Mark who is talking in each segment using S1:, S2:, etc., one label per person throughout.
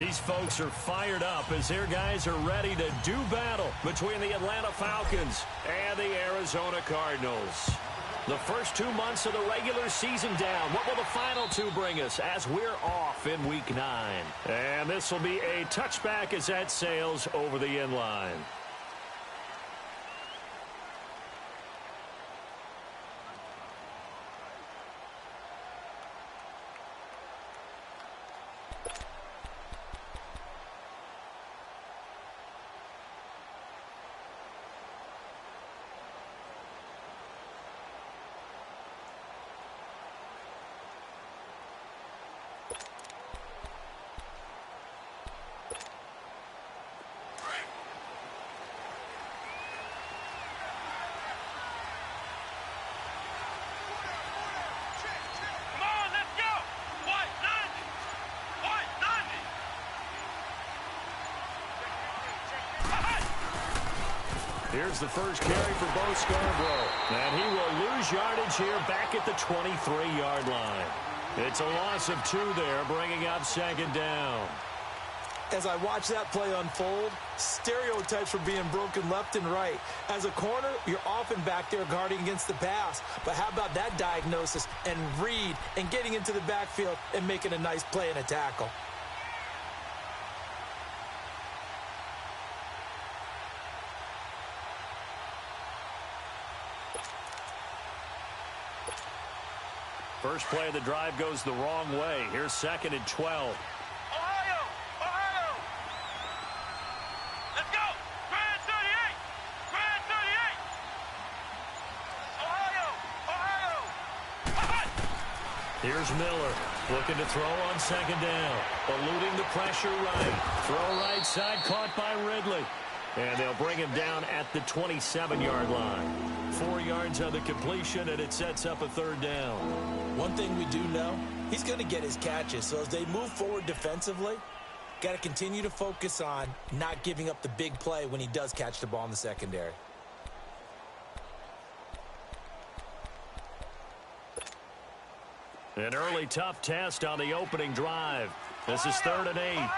S1: These folks are fired up as their guys are ready to do battle between the Atlanta Falcons and the Arizona Cardinals. The first 2 months of the regular season down. What will the final two bring us as we're off in Week 9? And this will be a touchback as that sails over the end line. Here's the first carry for Bo Scarborough. And he will lose yardage here back at the 23-yard line. It's a loss of 2 there, bringing up second down.
S2: As I watch that play unfold, stereotypes were being broken left and right. As a corner, you're often back there guarding against the pass. But how about that diagnosis and read and getting into the backfield and making a nice play and a tackle?
S1: First play of the drive goes the wrong way. Here's 2nd and 12.
S3: Ohio! Ohio! Let's go! Grand 38! Grand 38! Ohio! Ohio!
S1: Here's Miller looking to throw on 2nd down. Eluding the pressure right. Throw right side caught by Ridley. And they'll bring him down at the 27-yard line. 4 yards on the completion, and it sets up a 3rd down.
S2: One thing we do know, he's going to get his catches. So as they move forward defensively, got to continue to focus on not giving up the big play when he does catch the ball in the secondary.
S1: An early tough test on the opening drive. This is 3rd and 8.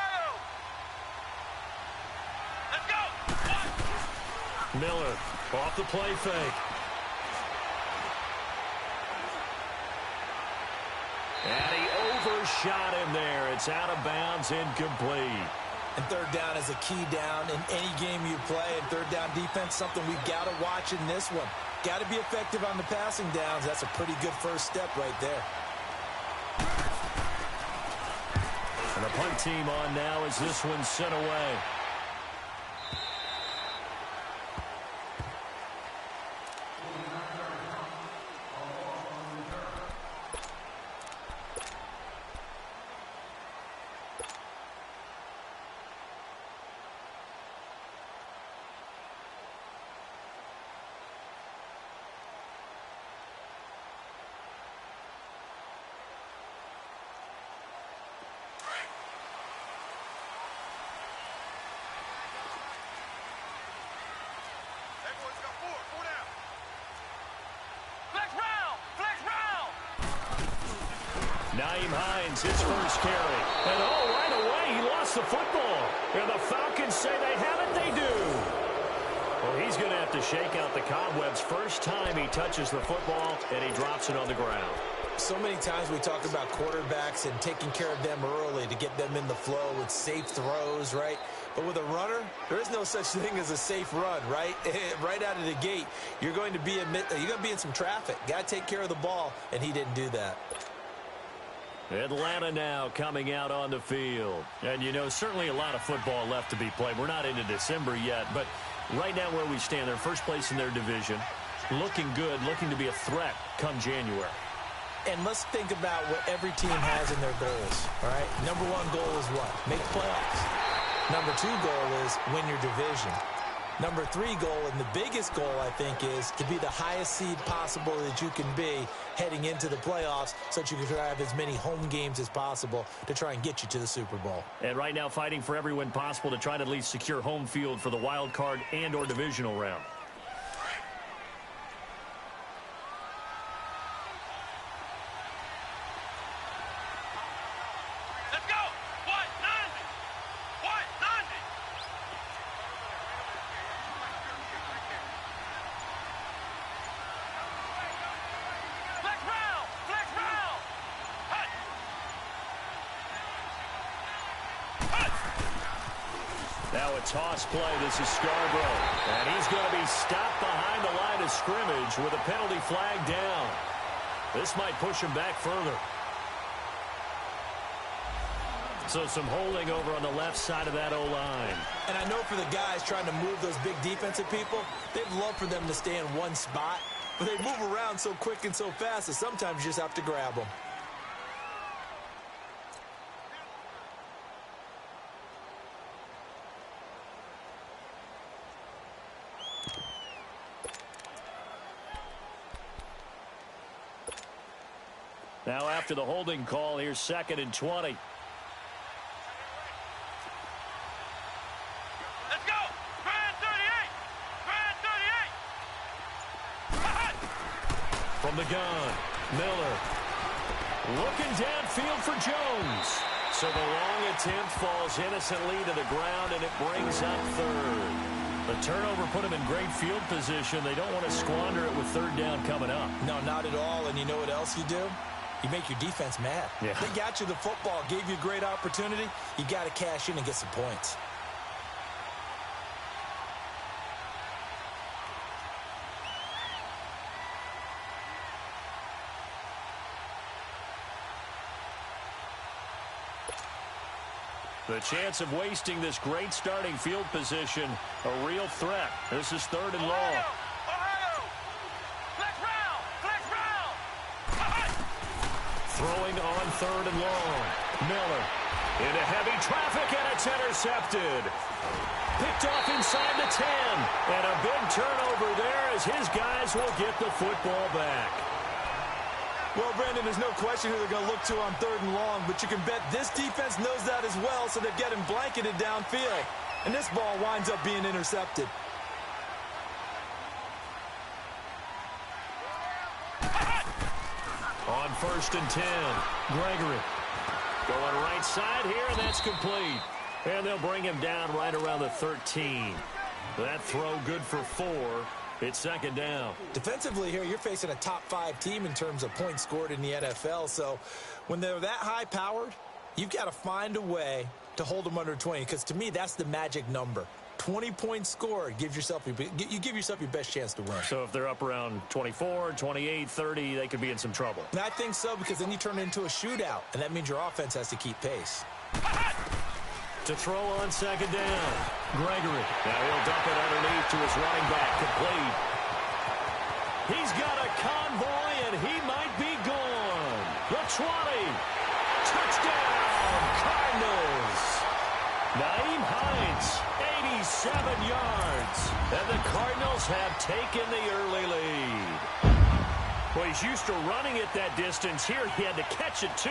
S3: Let's go!
S1: Miller off the play fake. And he overshot him there. It's out of bounds, incomplete.
S2: And 3rd down is a key down in any game you play. And 3rd down defense, something we've got to watch in this one. Got to be effective on the passing downs. That's a pretty good first step right there.
S1: And the punt team on now as this one's sent away. Nyheim Hines, his first carry. And right away, he lost the football. And the Falcons say they have it, they do. Well, he's going to have to shake out the cobwebs. First time he touches the football, and he drops it on the ground.
S2: So many times we talk about quarterbacks and taking care of them early to get them in the flow with safe throws, right? But with a runner, there is no such thing as a safe run, right? Right out of the gate, you're going to be in some traffic. Got to take care of the ball, and he didn't do that.
S1: Atlanta now coming out on the field. And, you know, certainly a lot of football left to be played. We're not into December yet, but right now where we stand, they're first place in their division. Looking good, looking to be a threat come January.
S2: And let's think about what every team has in their goals, all right? Number 1 goal is what? Make the playoffs. Number 2 goal is win your division. Number 3 goal, and the biggest goal, I think, is to be the highest seed possible that you can be heading into the playoffs so that you can have as many home games as possible to try and get you to the Super Bowl.
S1: And right now fighting for every win possible to try to at least secure home field for the wild card and or divisional round.
S3: Let's go! 1, 9!
S1: Now a toss play. This is Scarborough. And he's going to be stopped behind the line of scrimmage with a penalty flag down. This might push him back further. So some holding over on the left side of that O-line.
S2: And I know for the guys trying to move those big defensive people, they'd love for them to stay in one spot. But they move around so quick and so fast that sometimes you just have to grab them.
S1: Now after the holding call, here's 2nd and 20.
S3: Let's go! Grand 38! Grand 38!
S1: From the gun, Miller. Looking downfield for Jones. So the long attempt falls innocently to the ground, and it brings up 3rd. The turnover put him in great field position. They don't want to squander it with 3rd down coming up.
S2: No, not at all. And you know what else you do? You make your defense mad.
S1: Yeah.
S2: They got you the football, gave you a great opportunity. You got to cash in and get some points.
S1: The chance of wasting this great starting field position, a real threat. This is 3rd and long.
S3: Ohio! Flex round! Flex round!
S1: Throwing on 3rd and long. Miller into heavy traffic, and it's intercepted. Picked off inside the 10. And a big turnover there as his guys will get the football back.
S2: Well, Brandon, there's no question who they're going to look to on 3rd and long, but you can bet this defense knows that as well, so they're getting blanketed downfield. And this ball winds up being intercepted.
S1: On 1st and 10, Gregory. Going right side here, and that's complete. And they'll bring him down right around the 13. That throw good for 4. It's 2nd down.
S2: Defensively here, you're facing a top 5 team in terms of points scored in the NFL. So when they're that high-powered, you've got to find a way to hold them under 20. Because to me, that's the magic number. 20 points scored, you give yourself your best chance to win.
S1: So if they're up around 24, 28, 30, they could be in some trouble.
S2: And I think so, because then you turn it into a shootout, and that means your offense has to keep pace.
S1: To throw on 2nd down, Gregory. Now he'll dump it underneath to his running back, complete. He's got a convoy, and he might be gone. The 20. Touchdown, Cardinals. Naeem Hines, 87 yards. And the Cardinals have taken the early lead. Well, he's used to running it that distance. Here he had to catch it, too,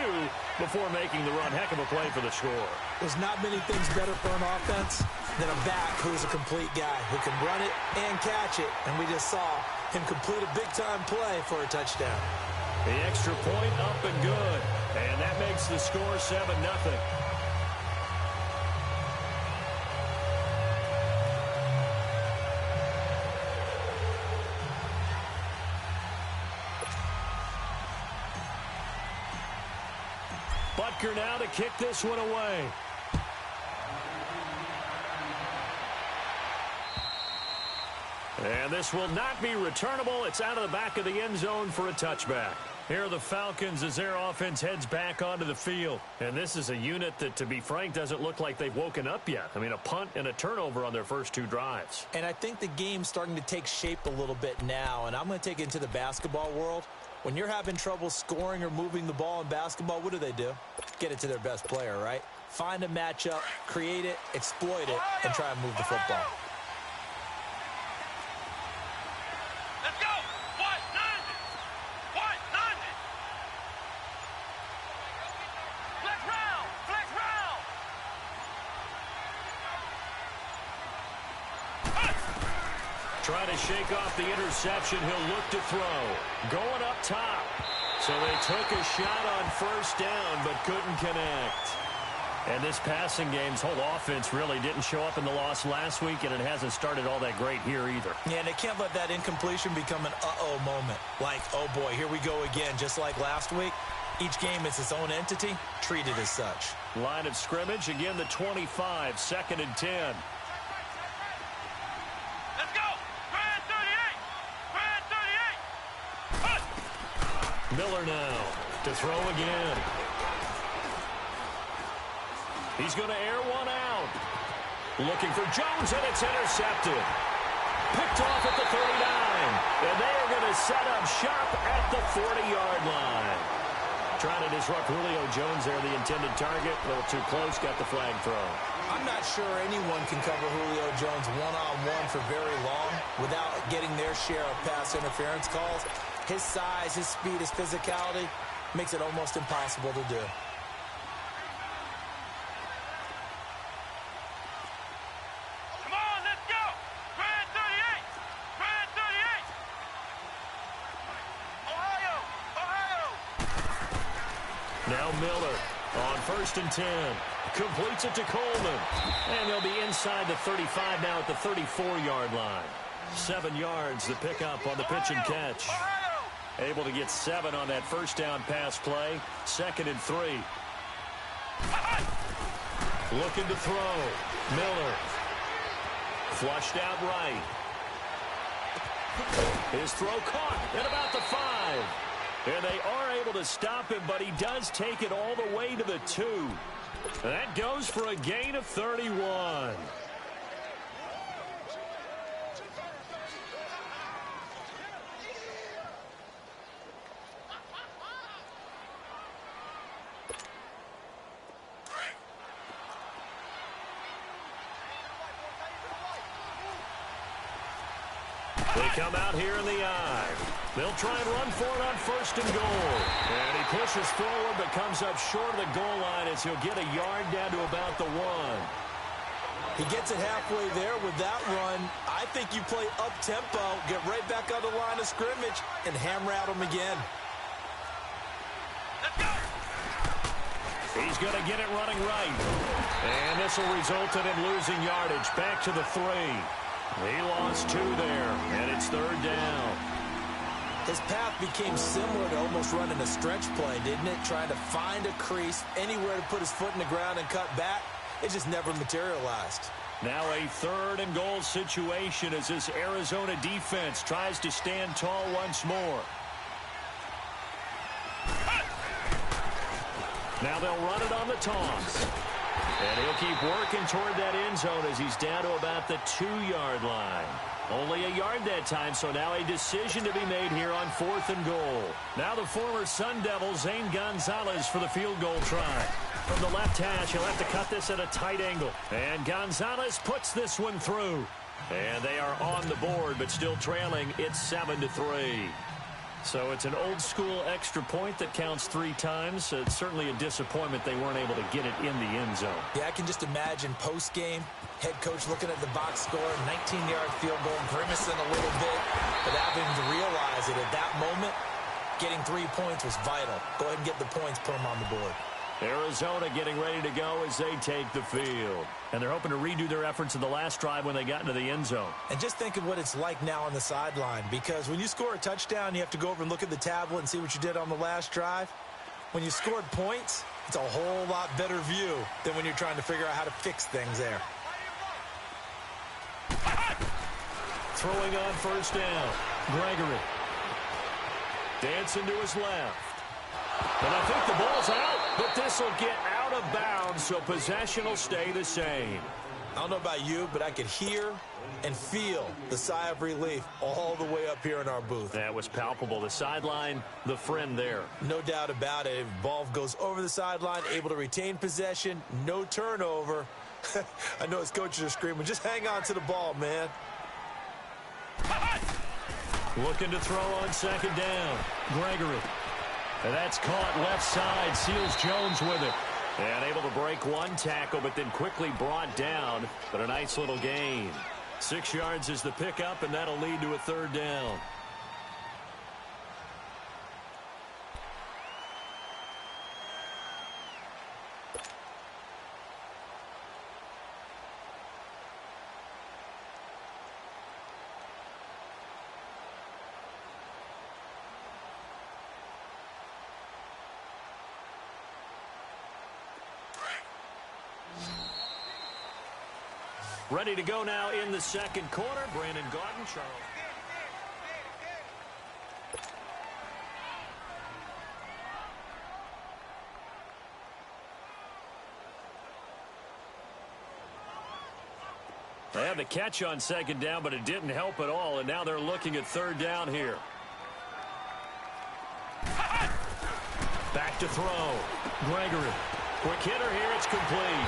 S1: before making the run. Heck of a play for the score.
S2: There's not many things better for an offense than a back who's a complete guy who can run it and catch it. And we just saw him complete a big-time play for a touchdown.
S1: The extra point up and good. And that makes the score 7-0. Butker now to kick this one away. And this will not be returnable. It's out of the back of the end zone for a touchback. Here are the Falcons as their offense heads back onto the field. And this is a unit that, to be frank, doesn't look like they've woken up yet. I mean, a punt and a turnover on their first 2 drives.
S2: And I think the game's starting to take shape a little bit now. And I'm going to take it into the basketball world. When you're having trouble scoring or moving the ball in basketball, what do? Get it to their best player, right? Find a matchup, create it, exploit it, and try and move the football.
S3: Let's go! 190! 190! Flex round! Flex round!
S1: Trying to shake off the interception. He'll look to throw. Going up top. So they took a shot on 1st down, but couldn't connect. And this passing game's whole offense really didn't show up in the loss last week, and it hasn't started all that great here either.
S2: Yeah, and they can't let that incompletion become an uh-oh moment. Like, oh boy, here we go again, just like last week. Each game is its own entity, treated as such.
S1: Line of scrimmage, again the 25, 2nd and 10.
S3: Let's go! Grand 38! Grand 38!
S1: Miller now to throw again. He's going to air one out. Looking for Jones, and it's intercepted. Picked off at the 39. And they are going to set up shop at the 40-yard line. Trying to disrupt Julio Jones there, the intended target. A little too close, got the flag thrown.
S2: I'm not sure anyone can cover Julio Jones one-on-one for very long without getting their share of pass interference calls. His size, his speed, his physicality makes it almost impossible to do.
S3: Come on, let's go! Grand 38! Grand 38! Ohio! Ohio!
S1: Now Miller on 1st and 10. Completes it to Coleman. And they'll be inside the 35 now at the 34-yard line. 7 yards the pickup on the pitch and catch. Able to get 7 on that first down pass play. 2nd and 3. Looking to throw. Miller. Flushed out right. His throw caught at about the 5. And they are able to stop him, but he does take it all the way to the 2. That goes for a gain of 31. They come out here in the I. They'll try and run for it on 1st and goal. And he pushes forward but comes up short of the goal line as he'll get a yard down to about the 1.
S2: He gets it halfway there with that run. I think you play up-tempo, get right back on the line of scrimmage, and hammer out him again.
S3: Let's go!
S1: He's going to get it running right. And this will result in him losing yardage back to the 3. He lost 2 there, and it's 3rd down.
S2: His path became similar to almost running a stretch play, didn't it? Trying to find a crease, anywhere to put his foot in the ground and cut back. It just never materialized.
S1: Now a 3rd and goal situation as this Arizona defense tries to stand tall once more. Now they'll run it on the toss. And he'll keep working toward that end zone as he's down to about the 2-yard line. Only a yard that time, so now a decision to be made here on 4th and goal. Now the former Sun Devil, Zane Gonzalez, for the field goal try. From the left hash, he'll have to cut this at a tight angle. And Gonzalez puts this one through. And they are on the board, but still trailing. It's 7-3. So it's an old-school extra point that counts 3 times. It's certainly a disappointment they weren't able to get it in the end zone.
S2: Yeah, I can just imagine post-game, head coach looking at the box score, 19-yard field goal, grimacing a little bit, but having to realize that at that moment, getting 3 points was vital. Go ahead and get the points, put them on the board.
S1: Arizona getting ready to go as they take the field. And they're hoping to redo their efforts in the last drive when they got into the end zone.
S2: And just think of what it's like now on the sideline, because when you score a touchdown, you have to go over and look at the tablet and see what you did on the last drive. When you scored points, it's a whole lot better view than when you're trying to figure out how to fix things there.
S1: Throwing on 1st down. Gregory. Dancing to his left. And I think the ball's out, but this will get out of bounds, so possession will stay the same.
S2: I don't know about you, but I could hear and feel the sigh of relief all the way up here in our booth.
S1: That was palpable. The sideline, the friend there.
S2: No doubt about it. Ball goes over the sideline, able to retain possession, no turnover. I know his coaches are screaming, just hang on to the ball, man.
S1: Looking to throw on 2nd down. Gregory. And that's caught left side. Seals Jones with it. And able to break 1 tackle, but then quickly brought down. But a nice little gain. 6 yards is the pickup, and that'll lead to a 3rd down. Ready to go now in the second quarter. Brandon Gaudin, Charles. They had the catch on second down, but it didn't help at all, and now they're looking at third down here. Back to throw. Gregory. Quick hitter here. It's complete.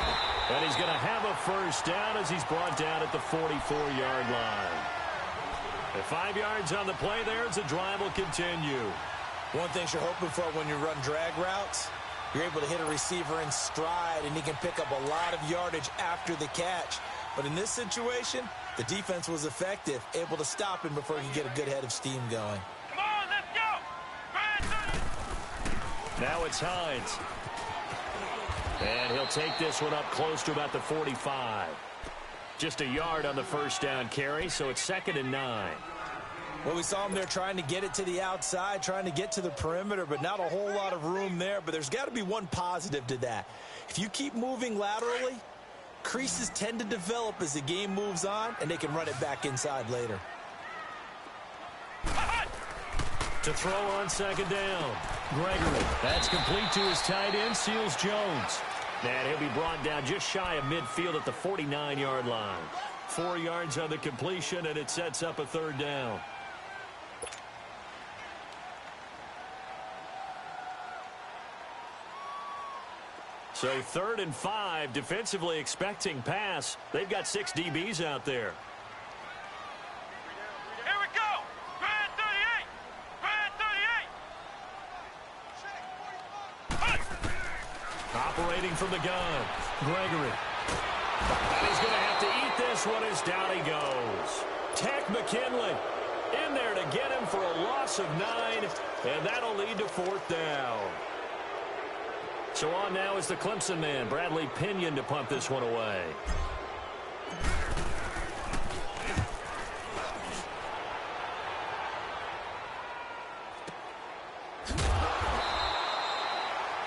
S1: And he's going to have a first down as he's brought down at the 44-yard line. At 5 yards on the play there as the drive will continue.
S2: One thing you're hoping for when you run drag routes, you're able to hit a receiver in stride, and he can pick up a lot of yardage after the catch. But in this situation, the defense was effective, able to stop him before he could get a good head of steam going.
S3: Come on, let's go.
S1: Now it's Hines. And he'll take this one up close to about the 45. Just a yard on the first down carry, so it's 2nd and 9.
S2: Well, we saw him there trying to get it to the outside, trying to get to the perimeter, but not a whole lot of room there. But there's got to be one positive to that. If you keep moving laterally, creases tend to develop as the game moves on, and they can run it back inside later.
S1: To throw on second down. Gregory. That's complete to his tight end, Seals Jones. And he'll be brought down just shy of midfield at the 49-yard line. 4 yards on the completion, and it sets up a third down. So 3rd and 5, defensively expecting pass. They've got 6 DBs out there.
S3: Here we go. Brand 38. Brand 38.
S1: Operating from the gun. Gregory. And he's going to have to eat this one as down he goes. Tech McKinley in there to get him for a loss of 9, and that'll lead to 4th down. So on now is the Clemson man, Bradley Pinion, to punt this one away.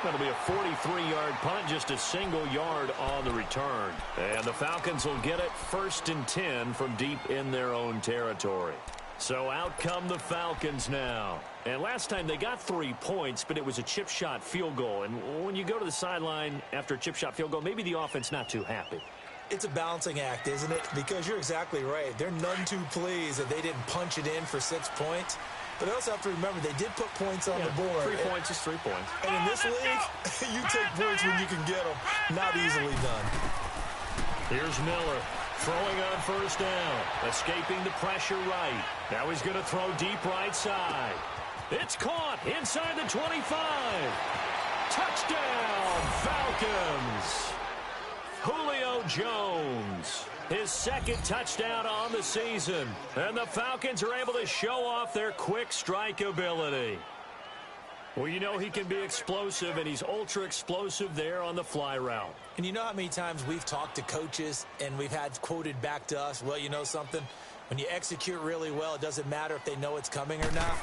S1: That'll be a 43-yard punt, just a single yard on the return. And the Falcons will get it 1st and 10 from deep in their own territory. So out come the Falcons now. And last time they got 3 points, but it was a chip shot field goal. And when you go to the sideline after a chip shot field goal, maybe the offense not too happy.
S2: It's a balancing act, isn't it? Because you're exactly right. They're none too pleased that they didn't punch it in for 6 points. But they also have to remember they did put points on the board.
S1: 3 points is 3 points.
S2: And in this league, you take points when you can get them. Not easily done.
S1: Here's Miller. Throwing on first down. Escaping the pressure right. Now he's going to throw deep right side. It's caught inside the 25. Touchdown, Falcons. Julio Jones. His 2nd touchdown on the season. And the Falcons are able to show off their quick strike ability. Well, you know he can be explosive, and he's ultra-explosive there on the fly route.
S2: And you know how many times we've talked to coaches and we've had quoted back to us, well, you know something? When you execute really well, it doesn't matter if they know it's coming or not.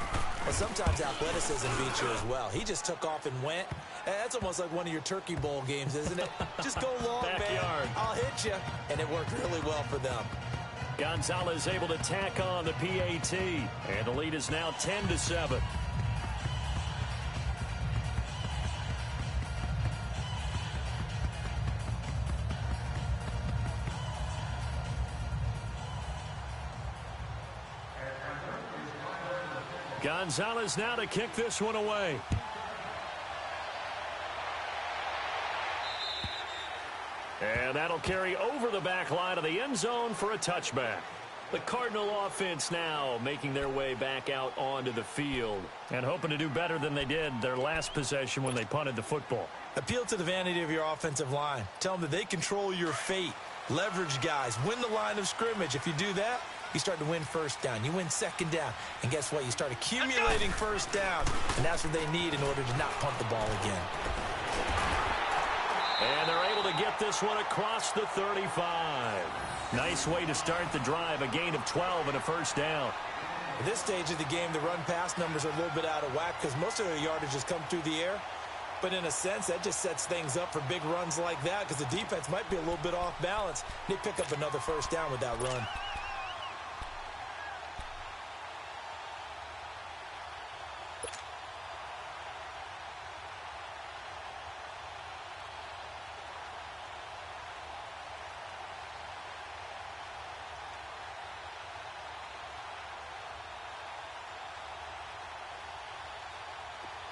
S2: Well, sometimes athleticism beats you as well. He just took off and went. That's almost like one of your Turkey Bowl games, isn't it? Just go long,
S1: Backyard.
S2: man. I'll hit you. And it worked really well for them.
S1: Gonzalez able to tack on the PAT. And the lead is now 10-7. Gonzalez now to kick this one away. And that'll carry over the back line of the end zone for a touchback. The Cardinal offense now making their way back out onto the field and hoping to do better than they did their last possession when they punted the football.
S2: Appeal to the vanity of your offensive line. Tell them that they control your fate. Leverage guys. Win the line of scrimmage. If you do that, you start to win first down. You win second down. And guess what? You start accumulating first down. And that's what they need in order to not punt the ball again.
S1: And they're able to get this one across the 35. Nice way to start the drive. A gain of 12 and a first down.
S2: At this stage of the game, the run-pass numbers are a little bit out of whack because most of their yardage has come through the air. But in a sense, that just sets things up for big runs like that because the defense might be a little bit off balance. They pick up another first down with that run.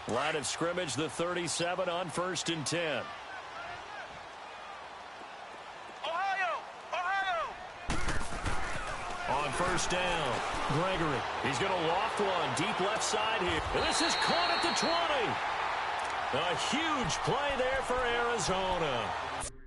S1: Line of scrimmage, the 37 on 1st and 10.
S3: Ohio!
S1: On 1st down, Gregory. He's going to loft one deep left side here. And this is caught at the 20. A huge play there for Arizona.